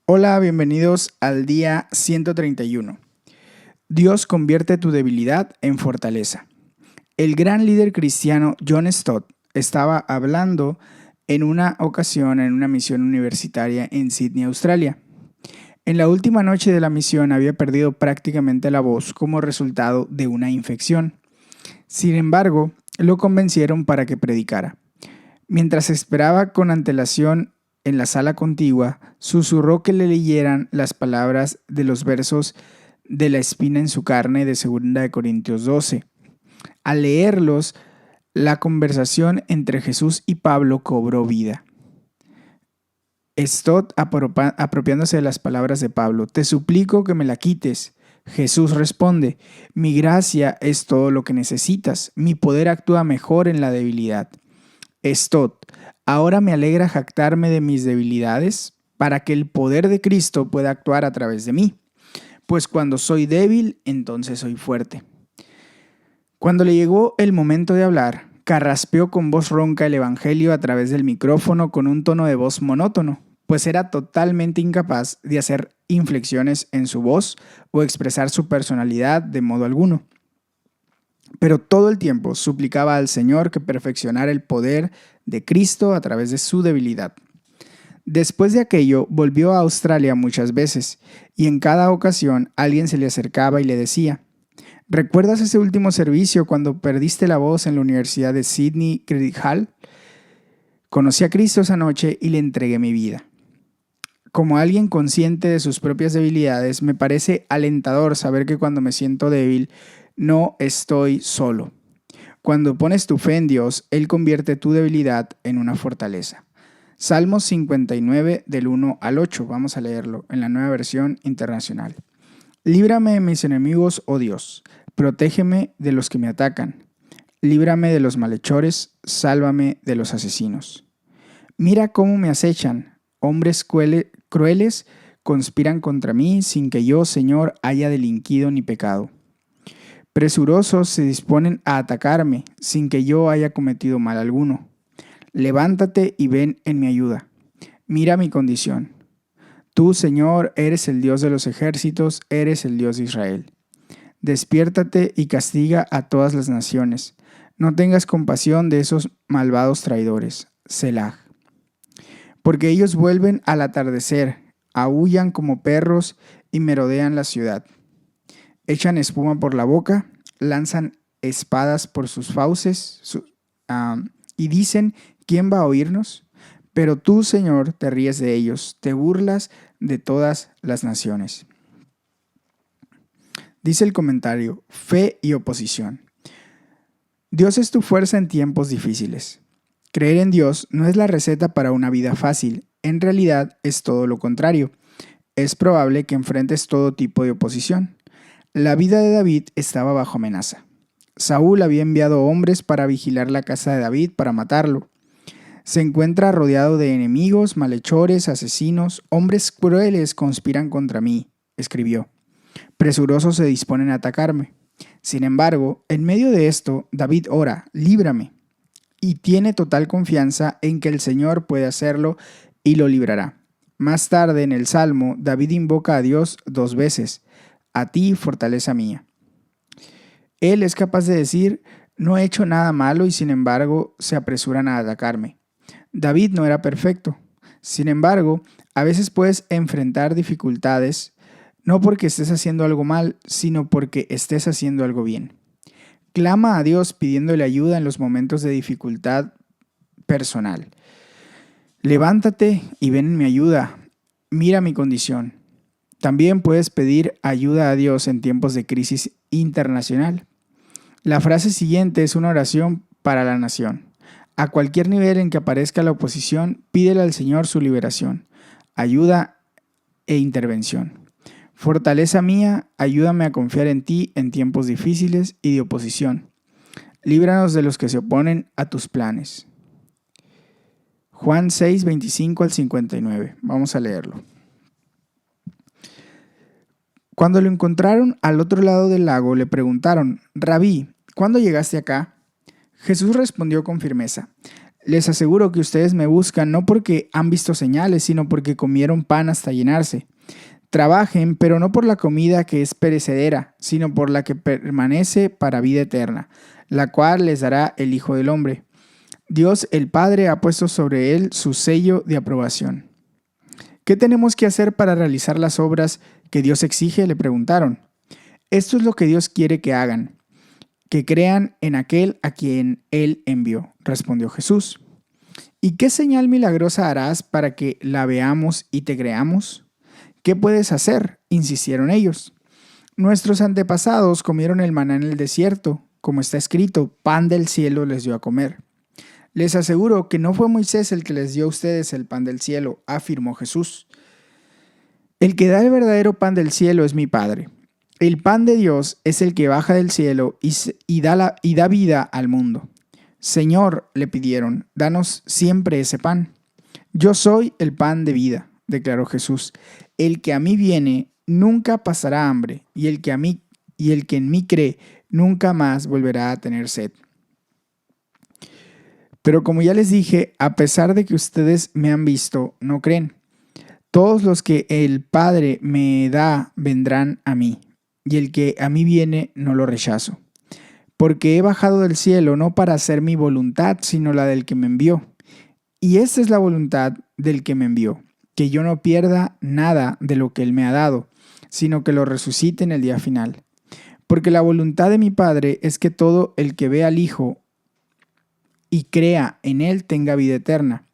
Hola, bienvenidos al día 131. Dios convierte tu debilidad en fortaleza. El gran líder cristiano John Stott estaba hablando en una ocasión en una misión universitaria en Sydney, Australia. En la última noche de la misión había perdido prácticamente la voz como resultado de una infección. Sin embargo, lo convencieron para que predicara. Mientras esperaba con antelación en la sala contigua, susurró que le leyeran las palabras de los versos de la espina en su carne de 2 Corintios 12. Al leerlos, la conversación entre Jesús y Pablo cobró vida. Stott, apropiándose de las palabras de Pablo, te suplico que me la quites. Jesús responde, mi gracia es todo lo que necesitas, mi poder actúa mejor en la debilidad. Stott, ahora me alegra jactarme de mis debilidades para que el poder de Cristo pueda actuar a través de mí, pues cuando soy débil, entonces soy fuerte. Cuando le llegó el momento de hablar, carraspeó con voz ronca el evangelio a través del micrófono con un tono de voz monótono, pues era totalmente incapaz de hacer inflexiones en su voz o expresar su personalidad de modo alguno. Pero todo el tiempo suplicaba al Señor que perfeccionara el poder de Cristo a través de su debilidad. Después de aquello, volvió a Australia muchas veces, y en cada ocasión alguien se le acercaba y le decía, ¿recuerdas ese último servicio cuando perdiste la voz en la Universidad de Sydney Credit Hall? Conocí a Cristo esa noche y le entregué mi vida. Como alguien consciente de sus propias debilidades, me parece alentador saber que cuando me siento débil, no estoy solo. Cuando pones tu fe en Dios, Él convierte tu debilidad en una fortaleza. Salmos 59 del 1 al 8, vamos a leerlo en la Nueva Versión Internacional. Líbrame de mis enemigos, oh Dios, protégeme de los que me atacan. Líbrame de los malhechores, sálvame de los asesinos. Mira cómo me acechan, hombres crueles conspiran contra mí sin que yo, Señor, haya delinquido ni pecado. Presurosos se disponen a atacarme sin que yo haya cometido mal alguno. Levántate y ven en mi ayuda. Mira mi condición. Tú, Señor, eres el Dios de los ejércitos, eres el Dios de Israel. Despiértate y castiga a todas las naciones. No tengas compasión de esos malvados traidores. Selah. Porque ellos vuelven al atardecer, aúllan como perros y merodean la ciudad. Echan espuma por la boca, lanzan espadas por sus fauces y dicen, ¿quién va a oírnos? Pero tú, Señor, te ríes de ellos, te burlas de todas las naciones. Dice el comentario, fe y oposición. Dios es tu fuerza en tiempos difíciles. Creer en Dios no es la receta para una vida fácil, en realidad es todo lo contrario. Es probable que enfrentes todo tipo de oposición. La vida de David estaba bajo amenaza. Saúl había enviado hombres para vigilar la casa de David para matarlo. Se encuentra rodeado de enemigos, malhechores, asesinos, hombres crueles conspiran contra mí, escribió. Presurosos se disponen a atacarme. Sin embargo, en medio de esto, David ora, líbrame, y tiene total confianza en que el Señor puede hacerlo y lo librará. Más tarde en el Salmo, David invoca a Dios 2 veces, a ti, fortaleza mía. Él es capaz de decir, no he hecho nada malo y sin embargo se apresuran a atacarme. David no era perfecto. Sin embargo, a veces puedes enfrentar dificultades, no porque estés haciendo algo mal, sino porque estés haciendo algo bien. Clama a Dios pidiéndole ayuda en los momentos de dificultad personal. Levántate y ven en mi ayuda. Mira mi condición. También puedes pedir ayuda a Dios en tiempos de crisis internacional. La frase siguiente es una oración para la nación. A cualquier nivel en que aparezca la oposición, pídele al Señor su liberación, ayuda e intervención. Fortaleza mía, ayúdame a confiar en ti en tiempos difíciles y de oposición. Líbranos de los que se oponen a tus planes. Juan 6, 25 al 59. Vamos a leerlo. Cuando lo encontraron al otro lado del lago, le preguntaron, Rabí, ¿cuándo llegaste acá? Jesús respondió con firmeza, Les aseguro que ustedes me buscan no porque han visto señales, sino porque comieron pan hasta llenarse. Trabajen, pero no por la comida que es perecedera, sino por la que permanece para vida eterna, la cual les dará el Hijo del Hombre. Dios el Padre ha puesto sobre él su sello de aprobación. ¿Qué tenemos que hacer para realizar las obras que Dios exige?, le preguntaron. Esto es lo que Dios quiere que hagan, que crean en aquel a quien Él envió, respondió Jesús. ¿Y qué señal milagrosa harás para que la veamos y te creamos? ¿Qué puedes hacer?, insistieron ellos. Nuestros antepasados comieron el maná en el desierto, como está escrito, pan del cielo les dio a comer. Les aseguro que no fue Moisés el que les dio a ustedes el pan del cielo, afirmó Jesús. El que da el verdadero pan del cielo es mi Padre. El pan de Dios es el que baja del cielo y da vida al mundo. Señor, le pidieron, danos siempre ese pan. Yo soy el pan de vida, declaró Jesús. El que a mí viene nunca pasará hambre, y el que en mí cree nunca más volverá a tener sed. Pero como ya les dije, a pesar de que ustedes me han visto, no creen. Todos los que el Padre me da vendrán a mí, y el que a mí viene no lo rechazo. Porque he bajado del cielo no para hacer mi voluntad, sino la del que me envió. Y esta es la voluntad del que me envió, que yo no pierda nada de lo que él me ha dado, sino que lo resucite en el día final. Porque la voluntad de mi Padre es que todo el que ve al Hijo y crea en él tenga vida eterna,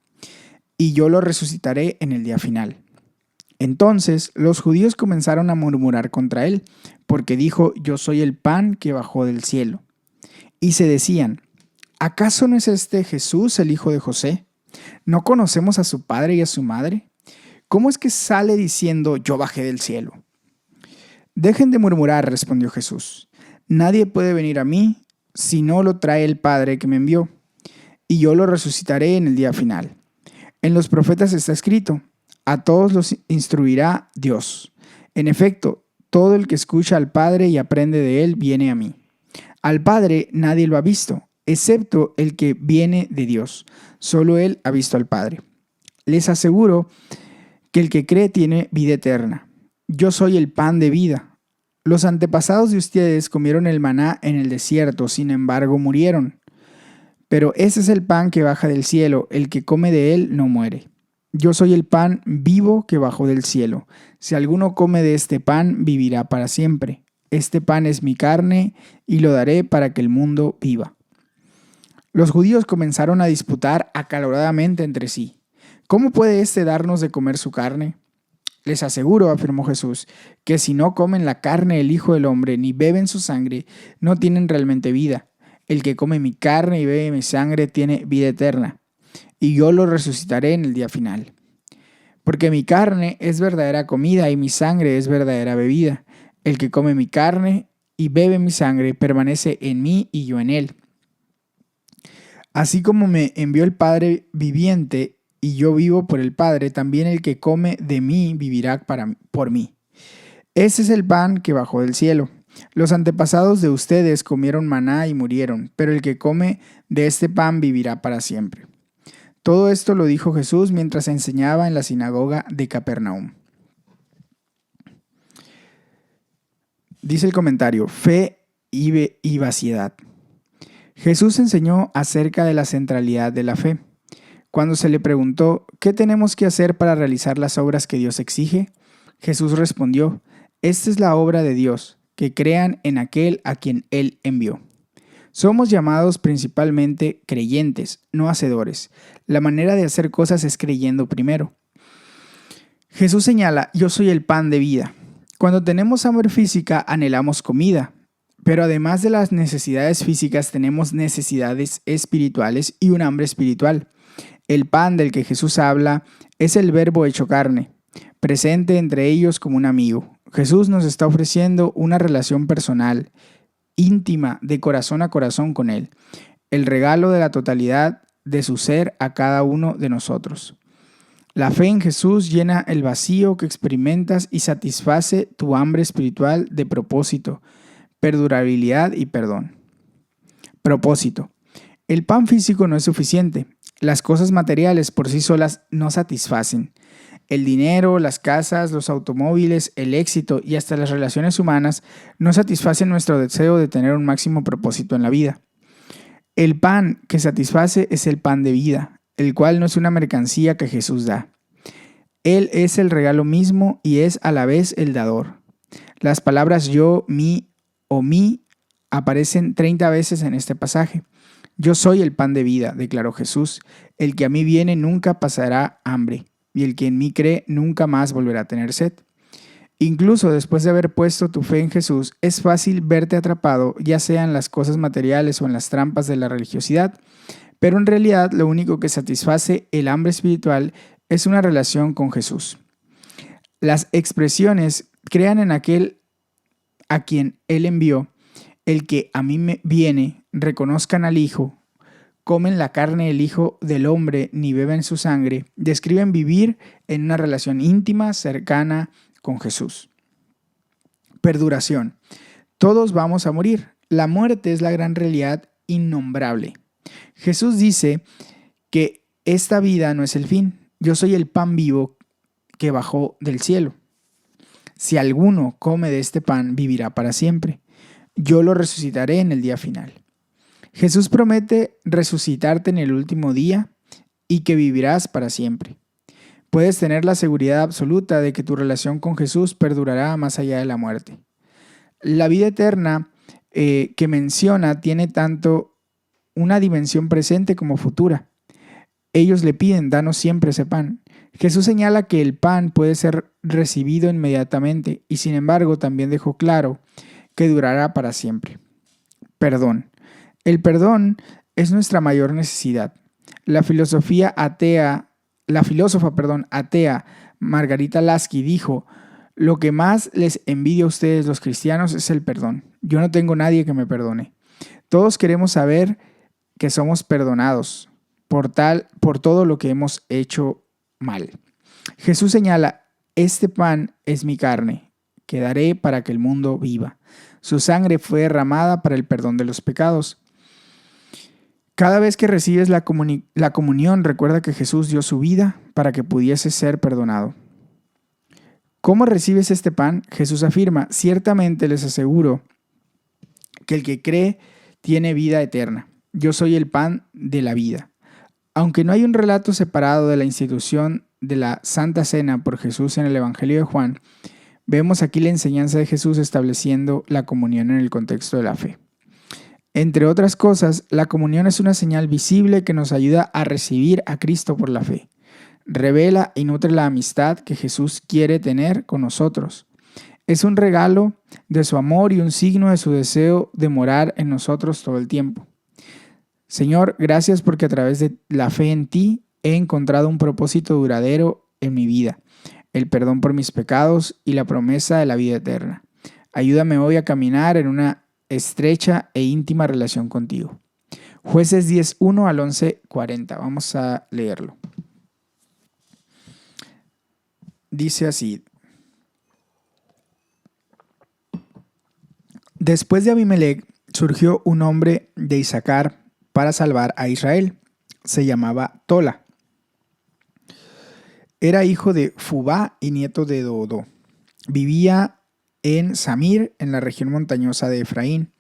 y yo lo resucitaré en el día final. Entonces los judíos comenzaron a murmurar contra él, porque dijo, yo soy el pan que bajó del cielo. Y se decían, ¿acaso no es este Jesús el hijo de José? ¿No conocemos a su padre y a su madre? ¿Cómo es que sale diciendo, yo bajé del cielo? Dejen de murmurar, respondió Jesús. Nadie puede venir a mí si no lo trae el Padre que me envió, y yo lo resucitaré en el día final. En los profetas está escrito, a todos los instruirá Dios. En efecto, todo el que escucha al Padre y aprende de él viene a mí. Al Padre nadie lo ha visto, excepto el que viene de Dios. Solo él ha visto al Padre. Les aseguro que el que cree tiene vida eterna. Yo soy el pan de vida. Los antepasados de ustedes comieron el maná en el desierto, sin embargo murieron. Pero ese es el pan que baja del cielo, el que come de él no muere. Yo soy el pan vivo que bajó del cielo. Si alguno come de este pan, vivirá para siempre. Este pan es mi carne y lo daré para que el mundo viva. Los judíos comenzaron a disputar acaloradamente entre sí. ¿Cómo puede éste darnos de comer su carne? Les aseguro, afirmó Jesús, que si no comen la carne del Hijo del Hombre ni beben su sangre, no tienen realmente vida. El que come mi carne y bebe mi sangre tiene vida eterna, y yo lo resucitaré en el día final. Porque mi carne es verdadera comida y mi sangre es verdadera bebida. El que come mi carne y bebe mi sangre permanece en mí y yo en él. Así como me envió el Padre viviente y yo vivo por el Padre, también el que come de mí vivirá por mí. Ese es el pan que bajó del cielo. Los antepasados de ustedes comieron maná y murieron, pero el que come de este pan vivirá para siempre. Todo esto lo dijo Jesús mientras enseñaba en la sinagoga de Capernaum. Dice el comentario, fe y vaciedad. Jesús enseñó acerca de la centralidad de la fe. Cuando se le preguntó, ¿qué tenemos que hacer para realizar las obras que Dios exige? Jesús respondió, esta es la obra de Dios, que crean en aquel a quien Él envió. Somos llamados principalmente creyentes, no hacedores. La manera de hacer cosas es creyendo primero. Jesús señala, yo soy el pan de vida. Cuando tenemos hambre física, anhelamos comida. Pero además de las necesidades físicas, tenemos necesidades espirituales y un hambre espiritual. El pan del que Jesús habla es el Verbo hecho carne, presente entre ellos como un amigo. Jesús nos está ofreciendo una relación personal, íntima, de corazón a corazón con Él, el regalo de la totalidad de su ser a cada uno de nosotros. La fe en Jesús llena el vacío que experimentas y satisface tu hambre espiritual de propósito, perdurabilidad y perdón. Propósito. El pan físico no es suficiente. Las cosas materiales por sí solas no satisfacen. El dinero, las casas, los automóviles, el éxito y hasta las relaciones humanas no satisfacen nuestro deseo de tener un máximo propósito en la vida. El pan que satisface es el pan de vida, el cual no es una mercancía que Jesús da. Él es el regalo mismo y es a la vez el dador. Las palabras yo, mi o mí aparecen 30 veces en este pasaje. Yo soy el pan de vida, declaró Jesús. El que a mí viene nunca pasará hambre, y el que en mí cree nunca más volverá a tener sed. Incluso después de haber puesto tu fe en Jesús, es fácil verte atrapado, ya sea en las cosas materiales o en las trampas de la religiosidad, pero en realidad lo único que satisface el hambre espiritual es una relación con Jesús. Las expresiones crean en aquel a quien Él envió, el que a mí me viene, reconozcan al Hijo, comen la carne del Hijo del Hombre ni beben su sangre, describen vivir en una relación íntima, cercana con Jesús. Perduración. Todos vamos a morir. La muerte es la gran realidad innombrable. Jesús dice que esta vida no es el fin. Yo soy el pan vivo que bajó del cielo. Si alguno come de este pan, vivirá para siempre. Yo lo resucitaré en el día final. Jesús promete resucitarte en el último día y que vivirás para siempre. Puedes tener la seguridad absoluta de que tu relación con Jesús perdurará más allá de la muerte. La vida eterna que menciona tiene tanto una dimensión presente como futura. Ellos le piden, danos siempre ese pan. Jesús señala que el pan puede ser recibido inmediatamente y sin embargo también dejó claro que durará para siempre. Perdón. El perdón es nuestra mayor necesidad. La filósofa atea Margarita Lasky dijo: lo que más les envidio a ustedes los cristianos es el perdón. Yo no tengo nadie que me perdone. Todos queremos saber que somos perdonados por todo lo que hemos hecho mal. Jesús señala: este pan es mi carne, que daré para que el mundo viva. Su sangre fue derramada para el perdón de los pecados. Cada vez que recibes la comunión, recuerda que Jesús dio su vida para que pudieses ser perdonado. ¿Cómo recibes este pan? Jesús afirma: ciertamente les aseguro que el que cree tiene vida eterna. Yo soy el pan de la vida. Aunque no hay un relato separado de la institución de la Santa Cena por Jesús en el Evangelio de Juan, vemos aquí la enseñanza de Jesús estableciendo la comunión en el contexto de la fe. Entre otras cosas, la comunión es una señal visible que nos ayuda a recibir a Cristo por la fe. Revela y nutre la amistad que Jesús quiere tener con nosotros. Es un regalo de su amor y un signo de su deseo de morar en nosotros todo el tiempo. Señor, gracias porque a través de la fe en ti he encontrado un propósito duradero en mi vida, el perdón por mis pecados y la promesa de la vida eterna. Ayúdame hoy a caminar en una estrecha e íntima relación contigo. Jueces 10:1 al 11:40. Vamos a leerlo. Dice así: después de Abimelec surgió un hombre de Isaacar para salvar a Israel. Se llamaba Tola. Era hijo de Fubá y nieto de Dodo. Vivía en Samir, en la región montañosa de Efraín.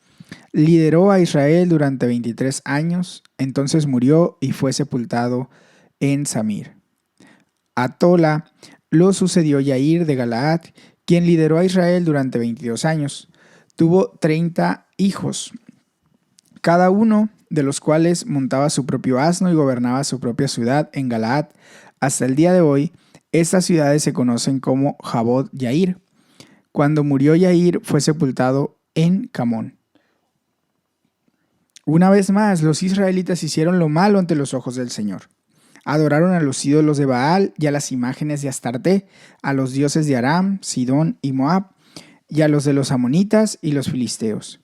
Lideró a Israel durante 23 años, entonces murió y fue sepultado en Samir. A Tola lo sucedió Yair de Galaad, quien lideró a Israel durante 22 años. Tuvo 30 hijos, cada uno de los cuales montaba su propio asno y gobernaba su propia ciudad en Galaad. Hasta el día de hoy, estas ciudades se conocen como Jabot Yair. Cuando murió Yair, fue sepultado en Camón. Una vez más, los israelitas hicieron lo malo ante los ojos del Señor. Adoraron a los ídolos de Baal y a las imágenes de Astarte, a los dioses de Aram, Sidón y Moab, y a los de los amonitas y los filisteos.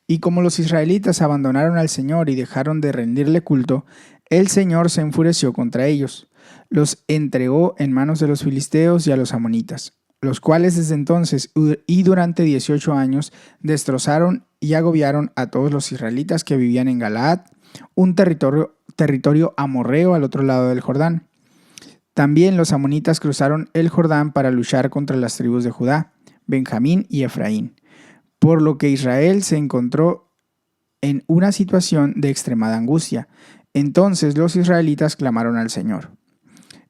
Y como los israelitas abandonaron al Señor y dejaron de rendirle culto, el Señor se enfureció contra ellos. Los entregó en manos de los filisteos y a los amonitas, los cuales desde entonces y durante 18 años destrozaron y agobiaron a todos los israelitas que vivían en Galaad, un territorio territorio amorreo al otro lado del Jordán. También los amonitas cruzaron el Jordán para luchar contra las tribus de Judá, Benjamín y Efraín, por lo que Israel se encontró en una situación de extremada angustia. Entonces los israelitas clamaron al Señor: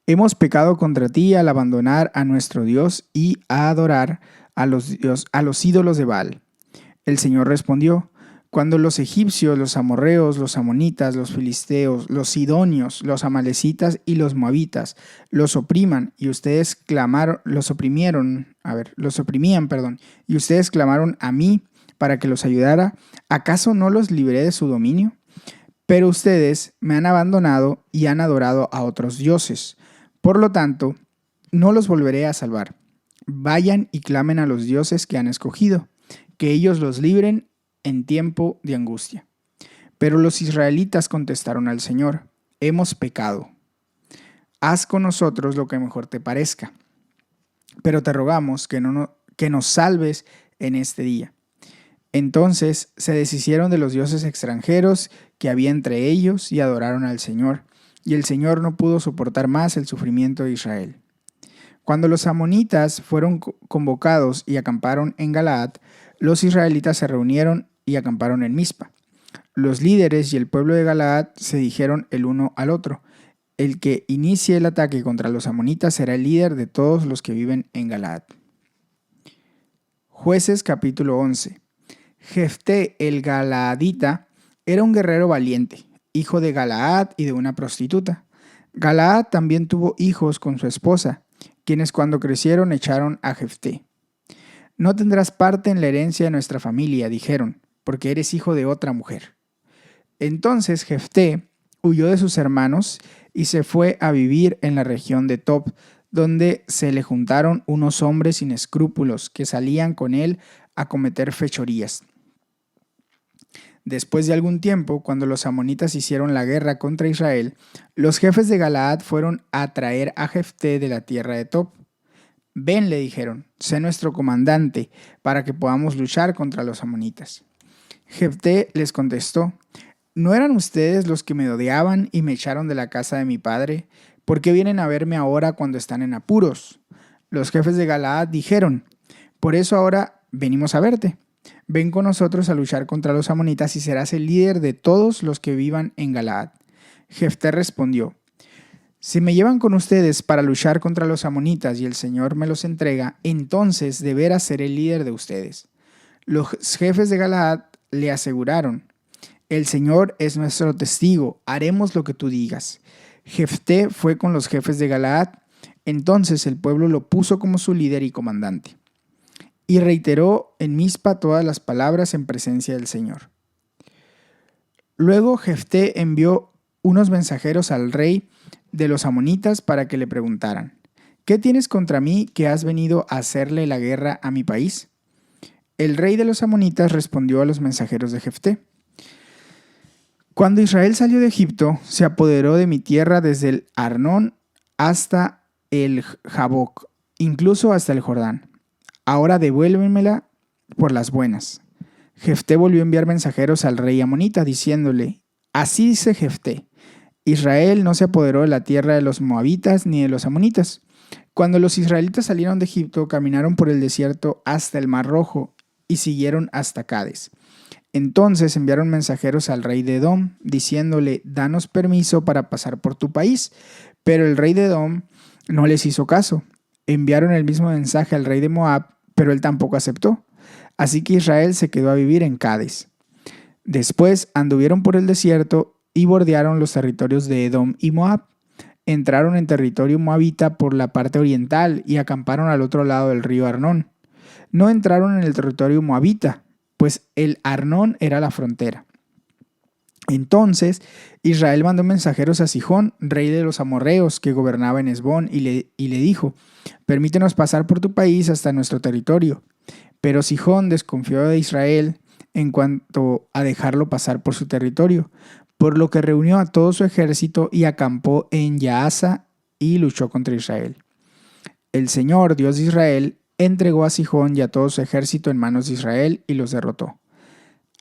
hemos pecado contra ti al abandonar a nuestro Dios y a adorar a los ídolos de Baal. El Señor respondió: cuando los egipcios, los amorreos, los amonitas, los filisteos, los sidonios, los amalecitas y los moabitas los oprimían, y ustedes clamaron a mí para que los ayudara, ¿acaso no los libré de su dominio? Pero ustedes me han abandonado y han adorado a otros dioses. Por lo tanto, no los volveré a salvar. Vayan y clamen a los dioses que han escogido, que ellos los libren en tiempo de angustia. Pero los israelitas contestaron al Señor: hemos pecado. Haz con nosotros lo que mejor te parezca, pero te rogamos que nos salves en este día. Entonces se deshicieron de los dioses extranjeros que había entre ellos y adoraron al Señor, y el Señor no pudo soportar más el sufrimiento de Israel. Cuando los amonitas fueron convocados y acamparon en Galaad, los israelitas se reunieron y acamparon en Mizpa. Los líderes y el pueblo de Galaad se dijeron el uno al otro: el que inicie el ataque contra los amonitas será el líder de todos los que viven en Galaad. Jueces capítulo 11. Jefté el Galaadita era un guerrero valiente, hijo de Galaad y de una prostituta. Galaad también tuvo hijos con su esposa, quienes cuando crecieron echaron a Jefté. No tendrás parte en la herencia de nuestra familia, dijeron, porque eres hijo de otra mujer. Entonces Jefté huyó de sus hermanos y se fue a vivir en la región de Tob, donde se le juntaron unos hombres sin escrúpulos que salían con él a cometer fechorías. Después de algún tiempo, cuando los amonitas hicieron la guerra contra Israel, los jefes de Galaad fueron a traer a Jefté de la tierra de Tob. Ven, le dijeron, sé nuestro comandante, para que podamos luchar contra los amonitas. Jefté les contestó: ¿no eran ustedes los que me odiaban y me echaron de la casa de mi padre? ¿Por qué vienen a verme ahora cuando están en apuros? Los jefes de Galaad dijeron: por eso ahora venimos a verte. Ven con nosotros a luchar contra los amonitas y serás el líder de todos los que vivan en Galaad. Jefté respondió: si me llevan con ustedes para luchar contra los amonitas y el Señor me los entrega, entonces de veras seré el líder de ustedes. Los jefes de Galaad le aseguraron: el Señor es nuestro testigo, haremos lo que tú digas. Jefté fue con los jefes de Galaad, entonces el pueblo lo puso como su líder y comandante. Y reiteró en Mizpa todas las palabras en presencia del Señor. Luego Jefté envió unos mensajeros al rey de los amonitas para que le preguntaran: ¿qué tienes contra mí que has venido a hacerle la guerra a mi país? El rey de los amonitas respondió a los mensajeros de Jefté: cuando Israel salió de Egipto, se apoderó de mi tierra desde el Arnón hasta el Jaboc, incluso hasta el Jordán. Ahora devuélvemela por las buenas. Jefté volvió a enviar mensajeros al rey amonita, diciéndole: así dice Jefté: Israel no se apoderó de la tierra de los moabitas ni de los amonitas. Cuando los israelitas salieron de Egipto, caminaron por el desierto hasta el Mar Rojo y siguieron hasta Cades. Entonces enviaron mensajeros al rey de Edom, diciéndole: danos permiso para pasar por tu país. Pero el rey de Edom no les hizo caso. Enviaron el mismo mensaje al rey de Moab, pero él tampoco aceptó. Así que Israel se quedó a vivir en Cades. Después anduvieron por el desierto y bordearon los territorios de Edom y Moab. Entraron en territorio moabita por la parte oriental y acamparon al otro lado del río Arnón. No entraron en el territorio moabita, pues el Arnón era la frontera. Entonces Israel mandó mensajeros a Sihón, rey de los amorreos, que gobernaba en Hesbón, y le dijo: permítenos pasar por tu país hasta nuestro territorio. Pero Sihón desconfió de Israel en cuanto a dejarlo pasar por su territorio, por lo que reunió a todo su ejército y acampó en Yahaza y luchó contra Israel. El Señor, Dios de Israel, entregó a Sihón y a todo su ejército en manos de Israel y los derrotó.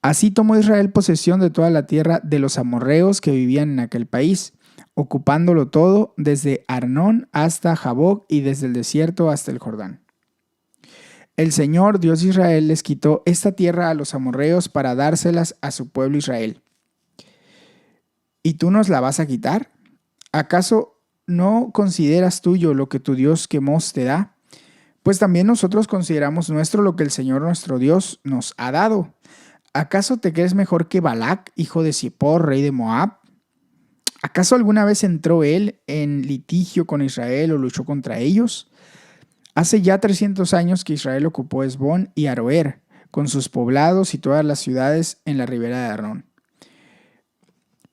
Así tomó Israel posesión de toda la tierra de los amorreos que vivían en aquel país, ocupándolo todo desde Arnón hasta Jaboc y desde el desierto hasta el Jordán. El Señor, Dios de Israel, les quitó esta tierra a los amorreos para dárselas a su pueblo Israel. ¿Y tú nos la vas a quitar? ¿Acaso no consideras tuyo lo que tu Dios Quemos te da? Pues también nosotros consideramos nuestro lo que el Señor nuestro Dios nos ha dado. ¿Acaso te crees mejor que Balac, hijo de Zippor, rey de Moab? ¿Acaso alguna vez entró él en litigio con Israel o luchó contra ellos? Hace ya 300 años que Israel ocupó Hesbón y Aroer, con sus poblados y todas las ciudades en la ribera de Arnón.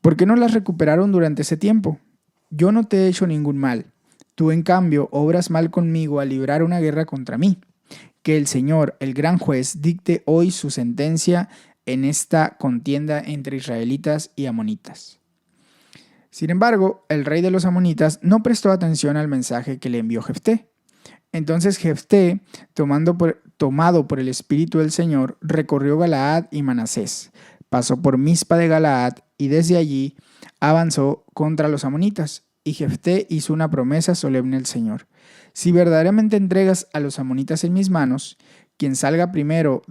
¿Por qué no las recuperaron durante ese tiempo? Yo no te he hecho ningún mal. Tú, en cambio, obras mal conmigo al librar una guerra contra mí. Que el Señor, el gran juez, dicte hoy su sentencia en esta contienda entre israelitas y amonitas. Sin embargo, el rey de los amonitas no prestó atención al mensaje que le envió Jefté. Entonces Jefté, tomado por el Espíritu del Señor, recorrió Galaad y Manasés, pasó por Mizpa de Galaad y desde allí avanzó contra los amonitas. Y Jefté hizo una promesa solemne al Señor: si verdaderamente entregas a los amonitas en mis manos, quien salga primero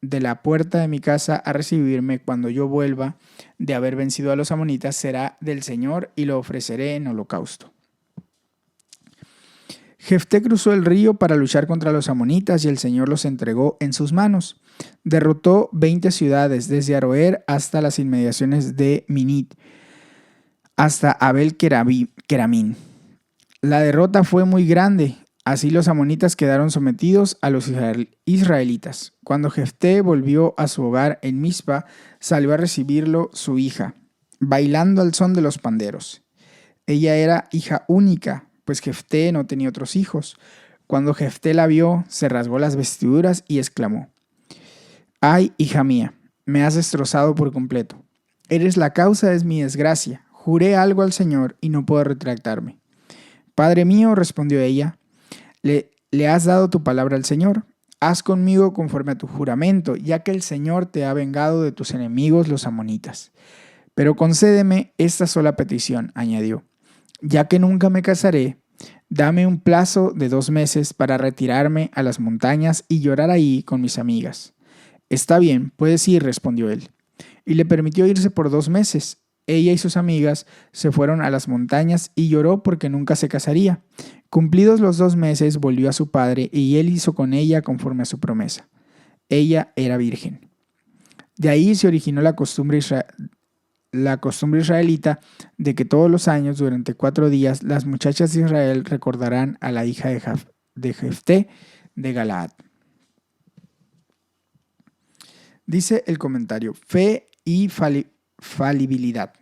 de la puerta de mi casa a recibirme cuando yo vuelva de haber vencido a los amonitas será del Señor, y lo ofreceré en holocausto. Jefté cruzó el río para luchar contra los amonitas y el Señor los entregó en sus manos. Derrotó 20 ciudades, desde Aroer hasta las inmediaciones de Minit, hasta Abel-Keramín. La derrota fue muy grande, así los amonitas quedaron sometidos a los israelitas. Cuando Jefté volvió a su hogar en Mizpa, salió a recibirlo su hija, bailando al son de los panderos. Ella era hija única, pues Jefté no tenía otros hijos. Cuando Jefté la vio, se rasgó las vestiduras y exclamó: «Ay, hija mía, me has destrozado por completo. Eres la causa de mi desgracia. Juré algo al Señor y no puedo retractarme». «Padre mío», respondió ella, le has dado tu palabra al Señor. Haz conmigo conforme a tu juramento, ya que el Señor te ha vengado de tus enemigos los amonitas. Pero concédeme esta sola petición», añadió: «ya que nunca me casaré, dame un plazo de 2 meses para retirarme a las montañas y llorar ahí con mis amigas». «Está bien, puedes ir», respondió él. Y le permitió irse por 2 meses. Ella y sus amigas se fueron a las montañas y lloró porque nunca se casaría. Cumplidos los 2 meses, volvió a su padre y él hizo con ella conforme a su promesa. Ella era virgen. De ahí se originó la costumbre israelita de que todos los años, durante 4 días, las muchachas de Israel recordarán a la hija de Jefté de Galaad. Dice el comentario: fe y falibilidad.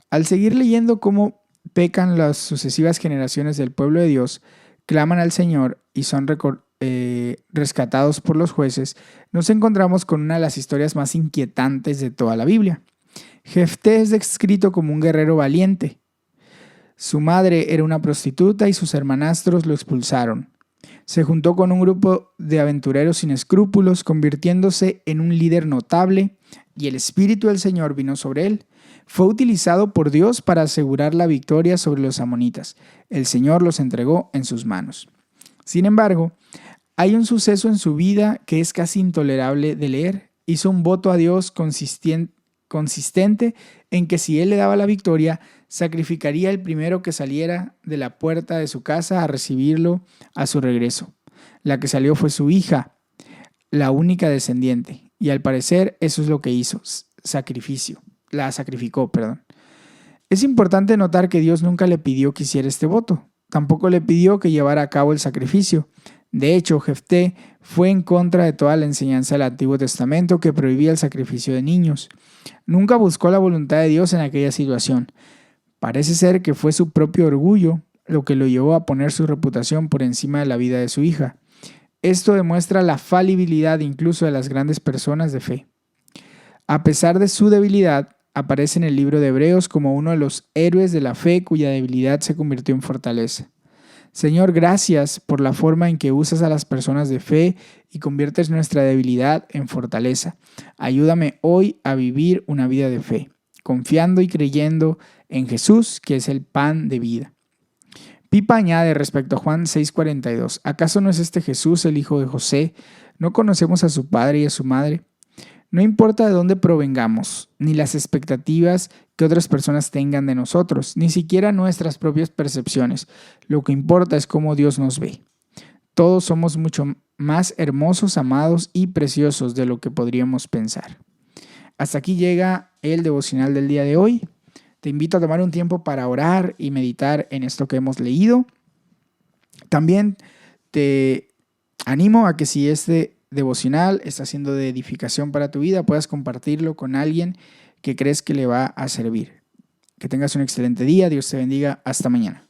Al seguir leyendo cómo pecan las sucesivas generaciones del pueblo de Dios, claman al Señor y son rescatados por los jueces, nos encontramos con una de las historias más inquietantes de toda la Biblia. Jefté es descrito como un guerrero valiente. Su madre era una prostituta y sus hermanastros lo expulsaron. Se juntó con un grupo de aventureros sin escrúpulos, convirtiéndose en un líder notable, y el Espíritu del Señor vino sobre él. Fue utilizado por Dios para asegurar la victoria sobre los amonitas. El Señor los entregó en sus manos. Sin embargo, hay un suceso en su vida que es casi intolerable de leer. Hizo un voto a Dios consistente en que si él le daba la victoria, sacrificaría el primero que saliera de la puerta de su casa a recibirlo a su regreso. La que salió fue su hija, la única descendiente, y al parecer eso es lo que hizo, la sacrificó. Es importante notar que Dios nunca le pidió que hiciera este voto, tampoco le pidió que llevara a cabo el sacrificio. De hecho, Jefté fue en contra de toda la enseñanza del Antiguo Testamento que prohibía el sacrificio de niños. Nunca buscó la voluntad de Dios en aquella situación. Parece ser que fue su propio orgullo lo que lo llevó a poner su reputación por encima de la vida de su hija. Esto demuestra la falibilidad incluso de las grandes personas de fe. A pesar de su debilidad, aparece en el libro de Hebreos como uno de los héroes de la fe cuya debilidad se convirtió en fortaleza. Señor, gracias por la forma en que usas a las personas de fe y conviertes nuestra debilidad en fortaleza. Ayúdame hoy a vivir una vida de fe, confiando y creyendo en Jesús, que es el pan de vida. Pipa añade respecto a Juan 6:42, ¿acaso no es este Jesús el hijo de José? ¿No conocemos a su padre y a su madre? No importa de dónde provengamos, ni las expectativas que otras personas tengan de nosotros, ni siquiera nuestras propias percepciones. Lo que importa es cómo Dios nos ve. Todos somos mucho más hermosos, amados y preciosos de lo que podríamos pensar. Hasta aquí llega el devocional del día de hoy. Te invito a tomar un tiempo para orar y meditar en esto que hemos leído. También te animo a que si este devocional está siendo de edificación para tu vida, puedas compartirlo con alguien que crees que le va a servir. Que tengas un excelente día. Dios te bendiga. Hasta mañana.